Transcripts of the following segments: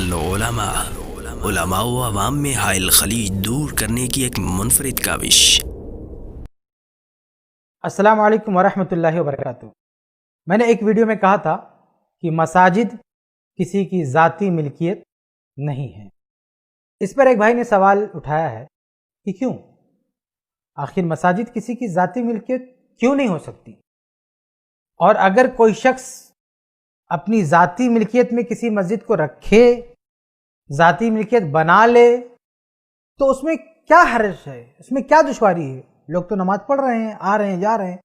العلماء، علماء و عوام میں حائل خلیج دور کرنے کی ایک منفرد کاوش۔ السلام علیکم ورحمۃ اللہ وبرکاتہ۔ میں نے ایک ویڈیو میں کہا تھا کہ مساجد کسی کی ذاتی ملکیت نہیں ہے۔ اس پر ایک بھائی نے سوال اٹھایا ہے کہ کیوں؟ آخر مساجد کسی کی ذاتی ملکیت کیوں نہیں ہو سکتی؟ اور اگر کوئی شخص اپنی ذاتی ملکیت میں کسی مسجد کو رکھے، ذاتی ملکیت بنا لے، تو اس میں کیا حرج ہے؟ اس میں کیا دشواری ہے؟ لوگ تو نماز پڑھ رہے ہیں، آ رہے ہیں، جا رہے ہیں،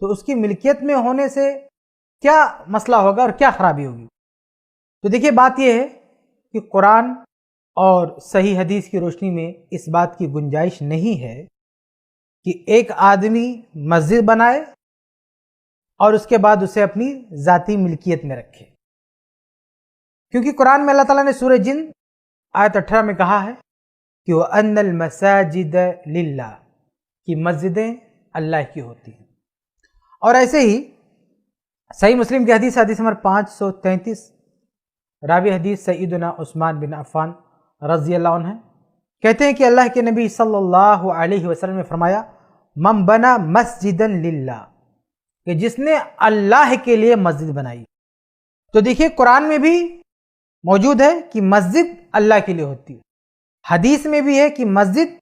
تو اس کی ملکیت میں ہونے سے کیا مسئلہ ہوگا اور کیا خرابی ہوگی؟ تو دیکھیے، بات یہ ہے کہ قرآن اور صحیح حدیث کی روشنی میں اس بات کی گنجائش نہیں ہے کہ ایک آدمی مسجد بنائے اور اس کے بعد اسے اپنی ذاتی ملکیت میں رکھے، کیونکہ قرآن میں اللہ تعالیٰ نے سورہ جن آیت 18 میں کہا ہے کہ وَأَنَّ الْمَسَاجِدَ لِلَّهِ، کہ مسجدیں اللہ کی ہوتی ہیں۔ اور ایسے ہی صحیح مسلم کی حدیث نمبر 533، راوی حدیث سیدنا عثمان بن عفان رضی اللہ عنہ کہتے ہیں کہ اللہ کے نبی صلی اللہ علیہ وسلم نے فرمایا، من بنا مسجدا للہ، کہ جس نے اللہ کے لیے مسجد بنائی۔ تو دیکھیے، قرآن میں بھی موجود ہے کہ مسجد اللہ کے لیے ہوتی ہے، حدیث میں بھی ہے کہ مسجد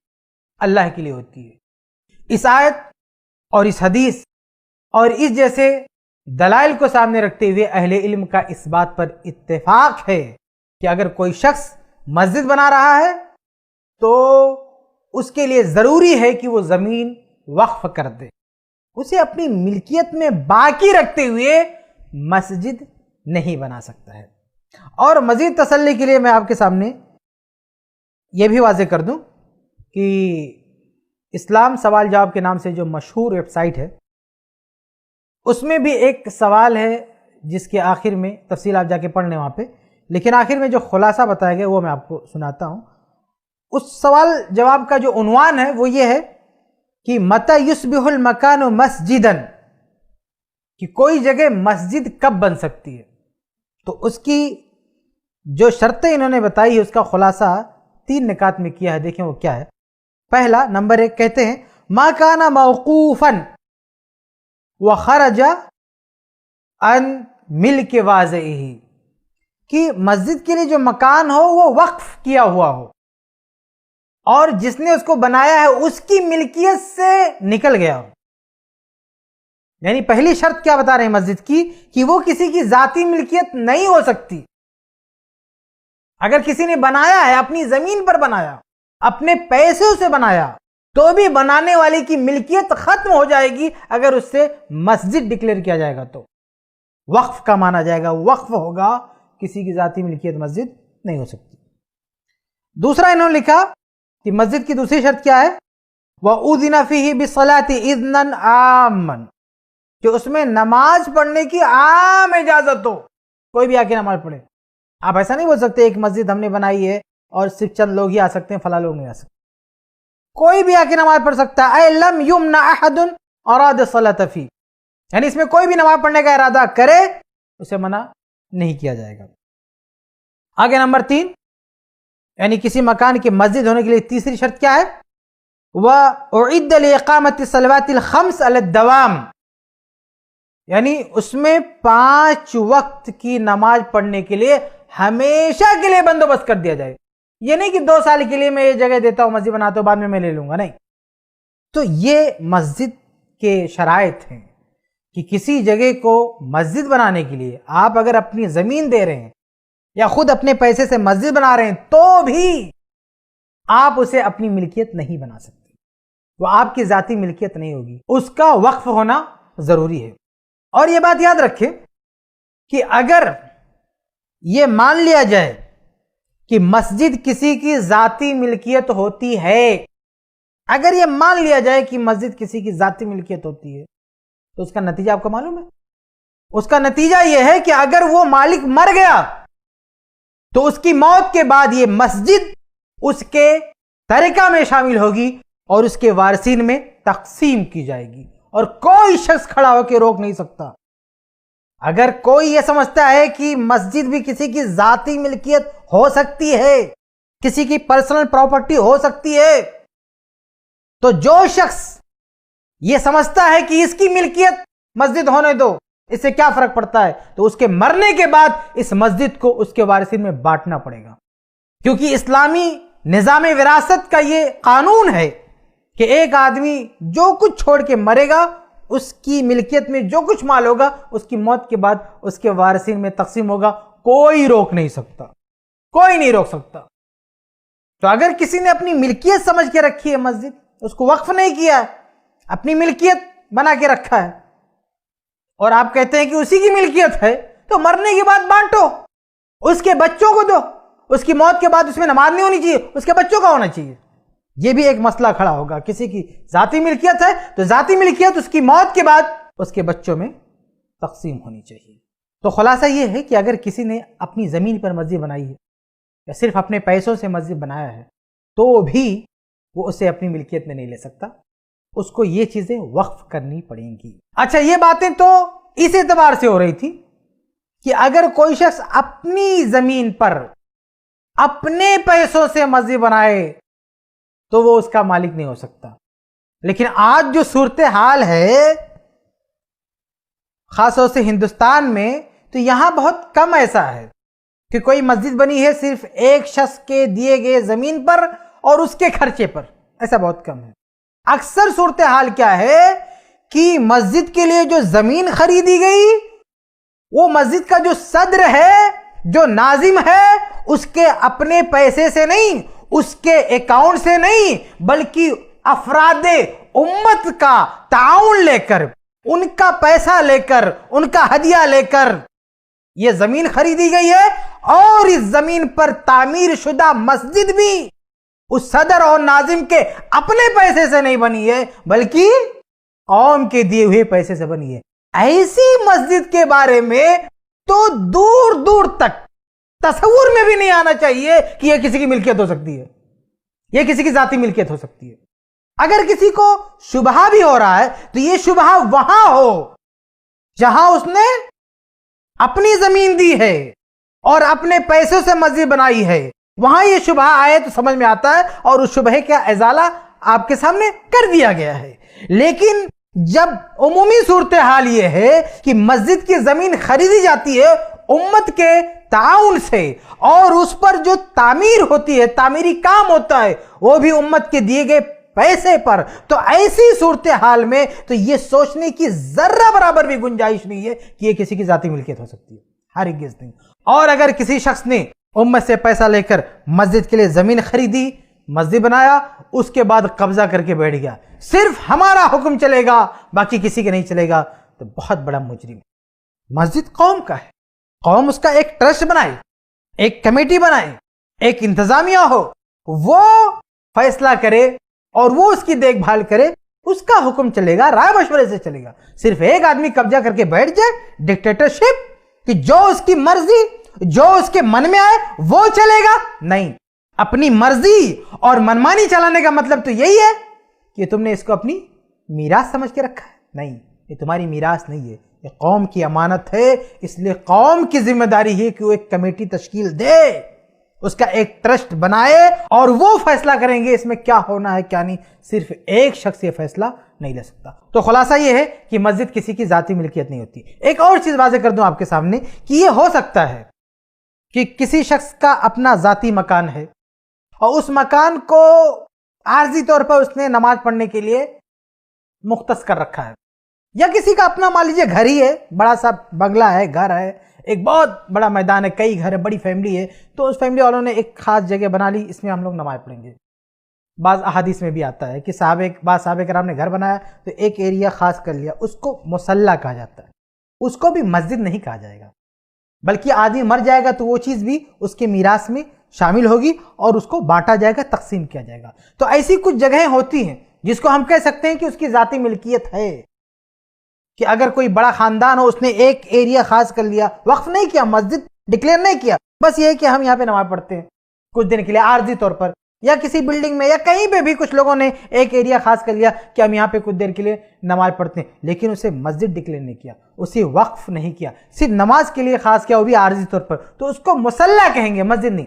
اللہ کے لیے ہوتی ہے۔ اس آیت اور اس حدیث اور اس جیسے دلائل کو سامنے رکھتے ہوئے اہل علم کا اس بات پر اتفاق ہے کہ اگر کوئی شخص مسجد بنا رہا ہے تو اس کے لیے ضروری ہے کہ وہ زمین وقف کر دے، اسے اپنی ملکیت میں باقی رکھتے ہوئے مسجد نہیں بنا سکتا ہے۔ اور مزید تسلی کے لیے میں آپ کے سامنے یہ بھی واضح کر دوں کہ اسلام سوال جواب کے نام سے جو مشہور ویب سائٹ ہے، اس میں بھی ایک سوال ہے جس کے آخر میں تفصیل آپ جا کے پڑھ لیں وہاں پہ، لیکن آخر میں جو خلاصہ بتایا گیا وہ میں آپ کو سناتا ہوں۔ اس سوال جواب کا جو عنوان ہے وہ یہ ہے کہ متی یصبح المکان مسجدا، کہ کوئی جگہ مسجد کب بن سکتی ہے؟ تو اس کی جو شرطیں انہوں نے بتائی ہے اس کا خلاصہ 3 نکات میں کیا ہے، دیکھیں وہ کیا ہے۔ پہلا، نمبر 1 کہتے ہیں ما کان موقوفا وخرج عن ملک واضعہ، کہ مسجد کے لیے جو مکان ہو وہ وقف کیا ہوا ہو اور جس نے اس کو بنایا ہے اس کی ملکیت سے نکل گیا ہو۔ یعنی پہلی شرط کیا بتا رہے ہیں مسجد کی، کہ وہ کسی کی ذاتی ملکیت نہیں ہو سکتی۔ اگر کسی نے بنایا ہے، اپنی زمین پر بنایا، اپنے پیسوں سے بنایا، تو بھی بنانے والے کی ملکیت ختم ہو جائے گی اگر اس سے مسجد ڈکلیئر کیا جائے گا تو وقف کا مانا جائے گا، وقف ہوگا، کسی کی ذاتی ملکیت مسجد نہیں ہو سکتی۔ دوسرا انہوں نے لکھا کہ مسجد کی دوسری شرط کیا ہے، وَأُذِنَ فِيهِ بِالصَّلَاةِ إِذْنًا عَامًا، کہ اس میں نماز پڑھنے کی عام اجازت ہو، کوئی بھی آ کے نماز پڑھے۔ آپ ایسا نہیں بول سکتے ایک مسجد ہم نے بنائی ہے اور صرف چند لوگ ہی آ سکتے ہیں، فلاں لوگ نہیں آ سکتے، کوئی بھی آ کے نماز پڑھ سکتا ہے۔ اَيْ لَمْ يُمْنَعْ أَحَدٌ أَرَادَ الصَّلَاةَ فِيهِ، یعنی اس میں کوئی بھی نماز پڑھنے کا ارادہ کرے اسے منع نہیں کیا جائے گا۔ آگے نمبر 3، یعنی کسی مکان کی مسجد ہونے کے لیے تیسری شرط کیا ہے، وَأُعِدَّ لِإِقَامَةِ الصَّلَوَاتِ الْخَمْسِ عَلَى الدَّوَامِ، یعنی اس میں 5 وقت کی نماز پڑھنے کے لیے ہمیشہ کے لیے بندوبست کر دیا جائے۔ یہ نہیں کہ 2 سال کے لیے میں یہ جگہ دیتا ہوں، مسجد بناتا ہوں، بعد میں لے لوں گا، نہیں۔ تو یہ مسجد کے شرائط ہیں کہ کسی جگہ کو مسجد بنانے کے لیے آپ اگر اپنی زمین دے رہے ہیں یا خود اپنے پیسے سے مسجد بنا رہے ہیں تو بھی آپ اسے اپنی ملکیت نہیں بنا سکتے، وہ آپ کی ذاتی ملکیت نہیں ہوگی، اس کا وقف ہونا ضروری ہے۔ اور یہ بات یاد رکھیں کہ اگر یہ مان لیا جائے کہ مسجد کسی کی ذاتی ملکیت ہوتی ہے، اگر یہ مان لیا جائے کہ مسجد کسی کی ذاتی ملکیت ہوتی ہے، تو اس کا نتیجہ آپ کو معلوم ہے؟ اس کا نتیجہ یہ ہے کہ اگر وہ مالک مر گیا تو اس کی موت کے بعد یہ مسجد اس کے ترکہ میں شامل ہوگی اور اس کے وارثین میں تقسیم کی جائے گی، اور کوئی شخص کھڑا ہو کے روک نہیں سکتا اگر کوئی یہ سمجھتا ہے کہ مسجد بھی کسی کی ذاتی ملکیت ہو سکتی ہے، کسی کی پرسنل پراپرٹی ہو سکتی ہے، تو جو شخص یہ سمجھتا ہے کہ اس کی ملکیت مسجد ہونے دو، اس سے کیا فرق پڑتا ہے، تو اس کے مرنے کے بعد اس مسجد کو اس کے وارثین میں بانٹنا پڑے گا، کیونکہ اسلامی نظام وراثت کا یہ قانون ہے کہ ایک آدمی جو کچھ چھوڑ کے مرے گا، اس کی ملکیت میں جو کچھ مال ہوگا اس کی موت کے بعد اس کے وارثین میں تقسیم ہوگا، کوئی روک نہیں سکتا، کوئی نہیں روک سکتا۔ تو اگر کسی نے اپنی ملکیت سمجھ کے رکھی ہے مسجد، اس کو وقف نہیں کیا ہے، اپنی ملکیت بنا کے رکھا ہے، اور آپ کہتے ہیں کہ اسی کی ملکیت ہے، تو مرنے کے بعد بانٹو، اس کے بچوں کو دو، اس کی موت کے بعد اس میں نماز نہیں ہونی چاہیے، اس کے بچوں کا ہونا چاہیے۔ یہ بھی ایک مسئلہ کھڑا ہوگا، کسی کی ذاتی ملکیت ہے تو ذاتی ملکیت اس کی موت کے بعد اس کے بچوں میں تقسیم ہونی چاہیے۔ تو خلاصہ یہ ہے کہ اگر کسی نے اپنی زمین پر مسجد بنائی ہے یا صرف اپنے پیسوں سے مسجد بنایا ہے، تو بھی وہ اسے اپنی ملکیت میں نہیں لے سکتا، اس کو یہ چیزیں وقف کرنی پڑیں گی۔ اچھا، یہ باتیں تو اس اعتبار سے ہو رہی تھی کہ اگر کوئی شخص اپنی زمین پر اپنے پیسوں سے مسجد بنائے تو وہ اس کا مالک نہیں ہو سکتا۔ لیکن آج جو صورتحال ہے خاص طور سے ہندوستان میں، تو یہاں بہت کم ایسا ہے کہ کوئی مسجد بنی ہے صرف ایک شخص کے دیے گئے زمین پر اور اس کے خرچے پر، ایسا بہت کم ہے۔ اکثر صورتحال کیا ہے کہ مسجد کے لیے جو زمین خریدی گئی، وہ مسجد کا جو صدر ہے، جو ناظم ہے، اس کے اپنے پیسے سے نہیں، اس کے اکاؤنٹ سے نہیں، بلکہ افراد امت کا تعاون لے کر، ان کا پیسہ لے کر، ان کا ہدیہ لے کر یہ زمین خریدی گئی ہے، اور اس زمین پر تعمیر شدہ مسجد بھی اس صدر اور ناظم کے اپنے پیسے سے نہیں بنی ہے، بلکہ قوم کے دیے ہوئے پیسے سے بنی ہے۔ ایسی مسجد کے بارے میں تو دور دور تک تصور میں بھی نہیں آنا چاہیے کہ یہ کسی کی ملکیت ہو سکتی ہے، یہ کسی کی ذاتی ملکیت ہو سکتی ہے۔ اگر کسی کو شبہہ بھی ہو رہا ہے تو یہ شبہہ وہاں ہو جہاں اس نے اپنی زمین دی ہے اور اپنے پیسوں سے مسجد بنائی ہے، وہاں یہ شبہہ آئے تو سمجھ میں آتا ہے اور اس شبہے کا ازالہ آپ کے سامنے کر دیا گیا ہے۔ لیکن جب عمومی صورتحال یہ ہے کہ مسجد کی زمین خریدی جاتی ہے امت کے تعاون سے، اور اس پر جو تعمیر ہوتی ہے، تعمیری کام ہوتا ہے، وہ بھی امت کے دیے گئے پیسے پر، تو ایسی صورتحال میں تو یہ سوچنے کی ذرہ برابر بھی گنجائش نہیں ہے کہ یہ کسی کی ذاتی ملکیت ہو سکتی ہے، ہرگز نہیں۔ اور اگر کسی شخص نے امت سے پیسہ لے کر مسجد کے لیے زمین خریدی، مسجد بنایا، اس کے بعد قبضہ کر کے بیٹھ گیا، صرف ہمارا حکم چلے گا باقی کسی کے نہیں چلے گا، تو بہت بڑا مجرم ہے۔ مسجد قوم کا ہے، قوم اس کا ایک ٹرسٹ بنائے، ایک کمیٹی بنائے، ایک انتظامیہ ہو، وہ فیصلہ کرے اور وہ اس کی دیکھ بھال کرے، اس کا حکم چلے گا، رائے مشورے سے چلے گا۔ صرف ایک آدمی قبضہ کر کے بیٹھ جائے، ڈکٹیٹرشپ، کہ جو اس کی مرضی، جو اس کے من میں آئے وہ چلے گا، نہیں۔ اپنی مرضی اور منمانی چلانے کا مطلب تو یہی ہے کہ تم نے اس کو اپنی میراث سمجھ کے رکھا ہے، نہیں، یہ تمہاری میراث نہیں ہے، یہ قوم کی امانت ہے۔ اس لیے قوم کی ذمہ داری ہے کہ وہ ایک کمیٹی تشکیل دے، اس کا ایک ٹرسٹ بنائے، اور وہ فیصلہ کریں گے اس میں کیا ہونا ہے کیا نہیں۔ صرف ایک شخص یہ فیصلہ نہیں لے سکتا۔ تو خلاصہ یہ ہے کہ مسجد کسی کی ذاتی ملکیت نہیں ہوتی۔ ایک اور چیز واضح کر دوں آپ کے سامنے کہ یہ ہو سکتا ہے کہ کسی شخص کا اپنا ذاتی مکان ہے اور اس مکان کو عارضی طور پر اس نے نماز پڑھنے کے لیے مختص کر رکھا ہے، یا کسی کا اپنا مان لیجیے گھر ہی ہے، بڑا سا بنگلہ ہے، گھر ہے، ایک بہت بڑا میدان ہے، کئی گھر ہے، بڑی فیملی ہے، تو اس فیملی والوں نے ایک خاص جگہ بنا لی، اس میں ہم لوگ نماز پڑھیں گے۔ بعض احادیث میں بھی آتا ہے کہ بعض صحابہ کرام نے گھر بنایا تو ایک ایریا خاص کر لیا، اس کو مصلی کہا جاتا ہے، اس کو بھی مسجد نہیں کہا جائے گا، بلکہ آدمی مر جائے گا تو وہ چیز بھی اس کے میراث میں شامل ہوگی اور اس کو بانٹا جائے گا، تقسیم کیا جائے گا۔ تو ایسی کچھ جگہیں ہوتی ہیں جس کو ہم کہہ سکتے ہیں کہ اس کی ذاتی ملکیت ہے، کہ اگر کوئی بڑا خاندان ہو، اس نے ایک ایریا خاص کر لیا، وقف نہیں کیا، مسجد ڈکلیئر نہیں کیا، بس یہ ہے کہ ہم یہاں پہ نماز پڑھتے ہیں کچھ دن کے لیے عارضی طور پر، یا کسی بلڈنگ میں یا کہیں پہ بھی کچھ لوگوں نے ایک ایریا خاص کر لیا کہ ہم یہاں پہ کچھ دیر کے لیے نماز پڑھتے ہیں، لیکن اسے مسجد ڈکلیئر نہیں کیا، اسے وقف نہیں کیا، صرف نماز کے لیے خاص کیا، وہ بھی عارضی طور پر، تو اس کو مصلی کہیں گے، مسجد نہیں۔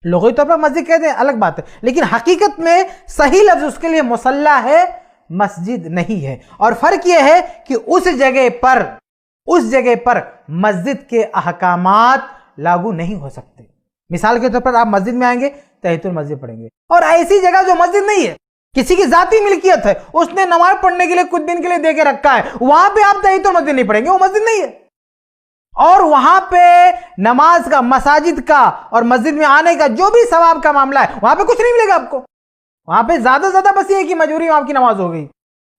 لغوی طور پر مسجد کہتے ہیں، الگ بات ہے، لیکن حقیقت میں صحیح لفظ اس کے لیے مصلی ہے، مسجد نہیں ہے۔ اور فرق یہ ہے کہ اس جگہ پر مسجد کے احکامات لاگو نہیں ہو سکتے۔ مثال کے طور پر آپ مسجد میں آئیں گے، تحیۃ المسجد پڑھیں گے، اور ایسی جگہ جو مسجد نہیں ہے، کسی کی ذاتی ملکیت ہے، اس نے نماز پڑھنے کے لیے کچھ دن کے لیے دے کے رکھا ہے، وہاں پہ آپ تحیۃ المسجد نہیں پڑھیں گے، وہ مسجد نہیں ہے۔ اور وہاں پہ نماز کا، مساجد کا اور مسجد میں آنے کا جو بھی ثواب کا معاملہ ہے، وہاں پہ کچھ نہیں ملے گا آپ کو، وہاں پہ زیادہ سے زیادہ بس یہ کہ مجبوری میں آپ کی نماز ہو گئی۔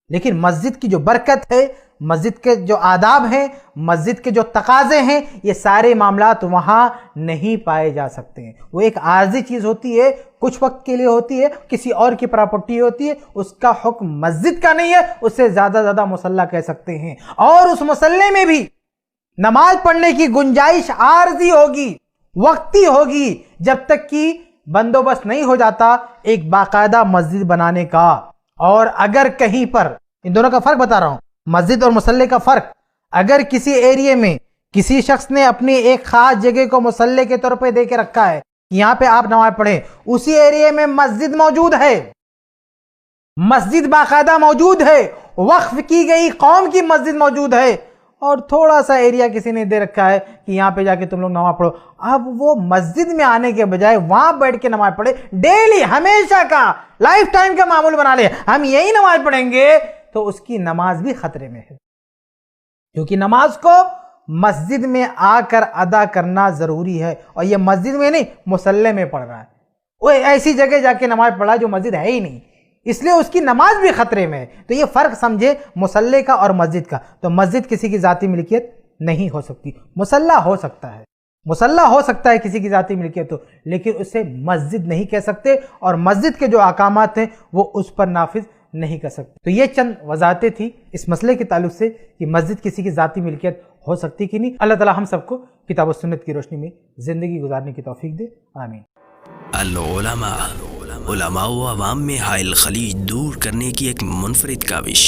لیکن مسجد کی جو برکت ہے، مسجد کے جو آداب ہیں، مسجد کے جو تقاضے ہیں، یہ سارے معاملات وہاں نہیں پائے جا سکتے ہیں۔ وہ ایک عارضی چیز ہوتی ہے، کچھ وقت کے لیے ہوتی ہے، کسی اور کی پراپرٹی ہوتی ہے، اس کا حکم مسجد کا نہیں ہے، اس سے زیادہ مصلی کہہ سکتے ہیں۔ اور اس مصلی میں بھی نماز پڑھنے کی گنجائش عارضی ہوگی، وقتی ہوگی، جب تک کہ بندوبست نہیں ہو جاتا ایک باقاعدہ مسجد بنانے کا۔ اور اگر کہیں پر، ان دونوں کا فرق بتا رہا ہوں، مسجد اور مصلی کا فرق، اگر کسی ایریے میں کسی شخص نے اپنی ایک خاص جگہ کو مصلی کے طور پہ دے کے رکھا ہے، یہاں پہ آپ نماز پڑھیں، اسی ایریے میں مسجد موجود ہے، مسجد باقاعدہ موجود ہے، وقف کی گئی قوم کی مسجد موجود ہے، اور تھوڑا سا ایریا کسی نے دے رکھا ہے کہ یہاں پہ جا کے تم لوگ نماز پڑھو، اب وہ مسجد میں آنے کے بجائے وہاں بیٹھ کے نماز پڑھے، ڈیلی، ہمیشہ کا، لائف ٹائم کا معمول بنا لے، ہم یہی نماز پڑھیں گے، تو اس کی نماز بھی خطرے میں ہے، کیونکہ نماز کو مسجد میں آ کر ادا کرنا ضروری ہے، اور یہ مسجد میں نہیں، مصلی میں پڑھ رہا ہے، وہ ایسی جگہ جا کے نماز پڑھا جو مسجد ہے ہی نہیں، اس لیے اس کی نماز بھی خطرے میں ہے۔ تو یہ فرق سمجھے مصلی کا اور مسجد کا۔ تو مسجد کسی کی ذاتی ملکیت نہیں ہو سکتی، مصلی ہو سکتا ہے، مصلی ہو سکتا ہے کسی کی ذاتی ملکیت ہو، لیکن اسے مسجد نہیں کہہ سکتے، اور مسجد کے جو احکامات ہیں وہ اس پر نافذ نہیں کر سکتے۔ تو یہ چند وضاحتیں تھی اس مسئلے کے تعلق سے کہ مسجد کسی کی ذاتی ملکیت ہو سکتی کہ نہیں۔ اللہ تعالی ہم سب کو کتاب و سنت کی روشنی میں زندگی گزارنے کی توفیق دے، آمین۔ علماء و عوام میں حائل خلیج دور کرنے کی ایک منفرد کاوش۔